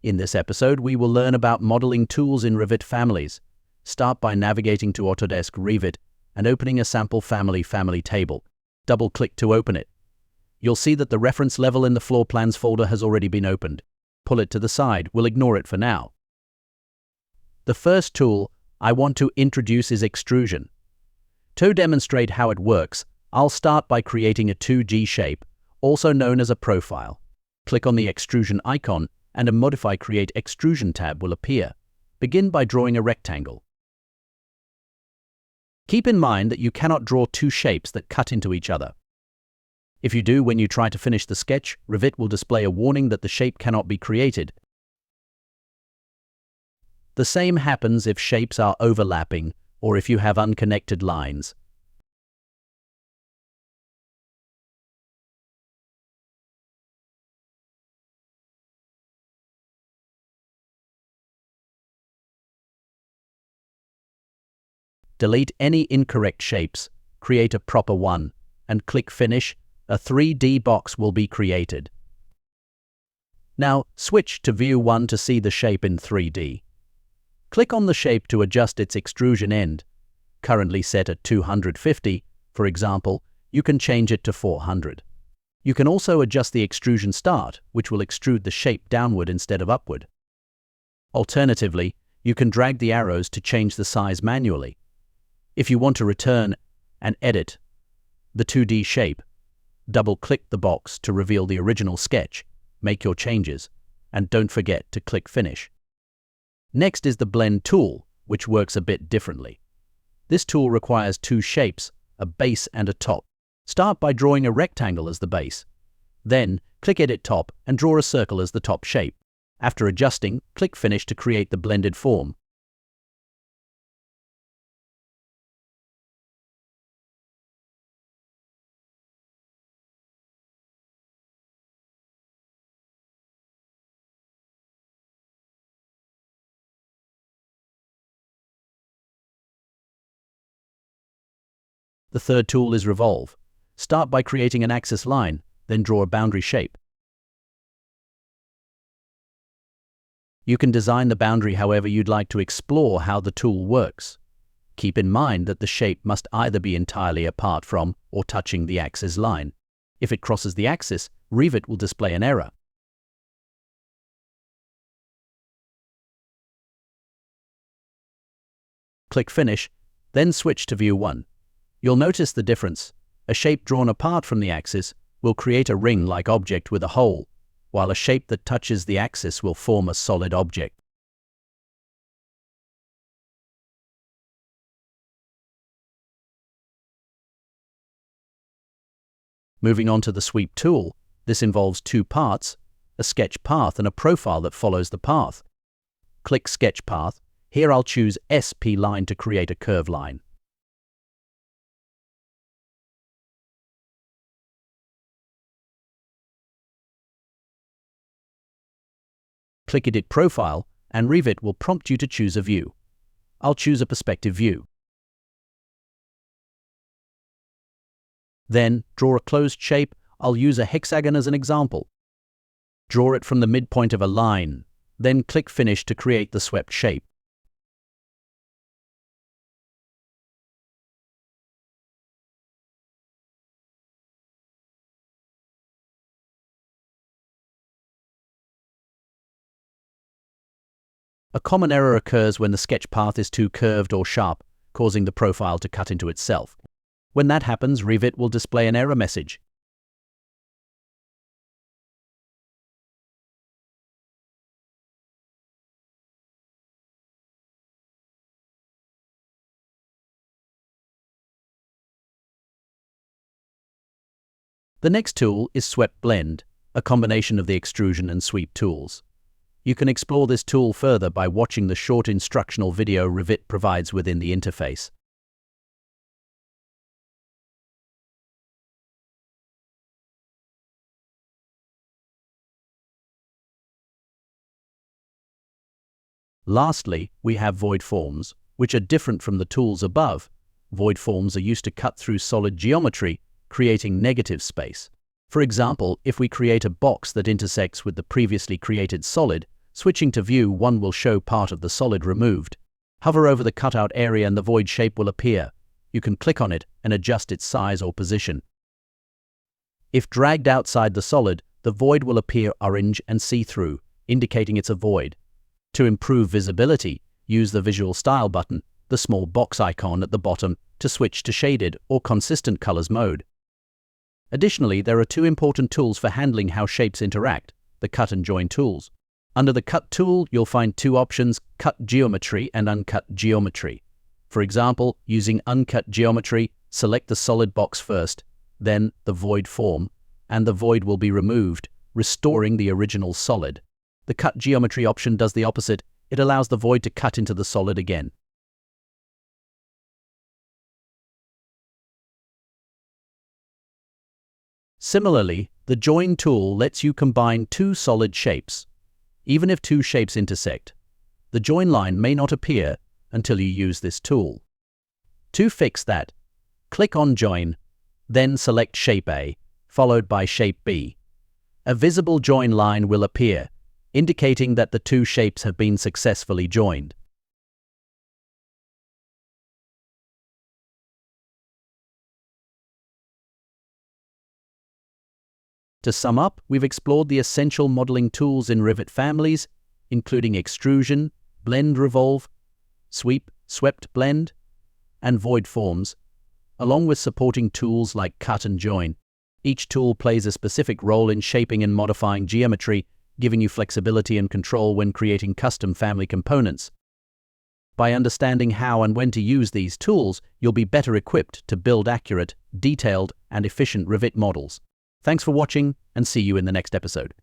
In this episode, we will learn about modeling tools in Revit families. Start by navigating to Autodesk Revit and opening a sample family table. Double-click to open it. You'll see that the reference level in the floor plans folder has already been opened. Pull it to the side. We'll ignore it for now. The first tool I want to introduce is Extrusion. To demonstrate how it works, I'll start by creating a 2D shape, also known as a profile. Click on the Extrusion icon and a Modify Create Extrusion tab will appear. Begin by drawing a rectangle. Keep in mind that you cannot draw two shapes that cut into each other. If you do, when you try to finish the sketch, Revit will display a warning that the shape cannot be created. The same happens if shapes are overlapping or if you have unconnected lines. Delete any incorrect shapes, create a proper one, and click Finish. A 3D box will be created. Now, switch to View 1 to see the shape in 3D. Click on the shape to adjust its extrusion end. Currently set at 250, for example, you can change it to 400. You can also adjust the extrusion start, which will extrude the shape downward instead of upward. Alternatively, you can drag the arrows to change the size manually. If you want to return and edit the 2D shape, double-click the box to reveal the original sketch, make your changes, and don't forget to click Finish. Next is the Blend tool, which works a bit differently. This tool requires two shapes, a base and a top. Start by drawing a rectangle as the base. Then, click Edit Top and draw a circle as the top shape. After adjusting, click Finish to create the blended form. The third tool is Revolve. Start by creating an axis line, then draw a boundary shape. You can design the boundary however you'd like to explore how the tool works. Keep in mind that the shape must either be entirely apart from or touching the axis line. If it crosses the axis, Revit will display an error. Click Finish, then switch to View 1. You'll notice the difference. A shape drawn apart from the axis will create a ring-like object with a hole, while a shape that touches the axis will form a solid object. Moving on to the Sweep tool, this involves two parts, a sketch path and a profile that follows the path. Click Sketch Path. Here I'll choose SP Line to create a curve line. Click Edit Profile, and Revit will prompt you to choose a view. I'll choose a perspective view. Then, draw a closed shape. I'll use a hexagon as an example. Draw it from the midpoint of a line, then click Finish to create the swept shape. A common error occurs when the sketch path is too curved or sharp, causing the profile to cut into itself. When that happens, Revit will display an error message. The next tool is Swept Blend, a combination of the Extrusion and Sweep tools. You can explore this tool further by watching the short instructional video Revit provides within the interface. Lastly, we have void forms, which are different from the tools above. Void forms are used to cut through solid geometry, creating negative space. For example, if we create a box that intersects with the previously created solid, Switching to View 1 will show part of the solid removed. Hover over the cutout area and the void shape will appear. You can click on it and adjust its size or position. If dragged outside the solid, the void will appear orange and see-through, indicating it's a void. To improve visibility, use the Visual Style button, the small box icon at the bottom, to switch to Shaded or Consistent Colors mode. Additionally, there are two important tools for handling how shapes interact: the Cut and Join tools. Under the Cut tool, you'll find two options: Cut Geometry and Uncut Geometry. For example, using Uncut Geometry, select the solid box first, then the void form, and the void will be removed, restoring the original solid. The Cut Geometry option does the opposite. It allows the void to cut into the solid again. Similarly, the Join tool lets you combine two solid shapes. Even if two shapes intersect, the join line may not appear until you use this tool. To fix that, click on Join, then select Shape A, followed by Shape B. A visible join line will appear, indicating that the two shapes have been successfully joined. To sum up, we've explored the essential modeling tools in Revit families, including Extrusion, Blend Revolve, Sweep, Swept Blend, and Void Forms, along with supporting tools like Cut and Join. Each tool plays a specific role in shaping and modifying geometry, giving you flexibility and control when creating custom family components. By understanding how and when to use these tools, you'll be better equipped to build accurate, detailed, and efficient Revit models. Thanks for watching, and see you in the next episode.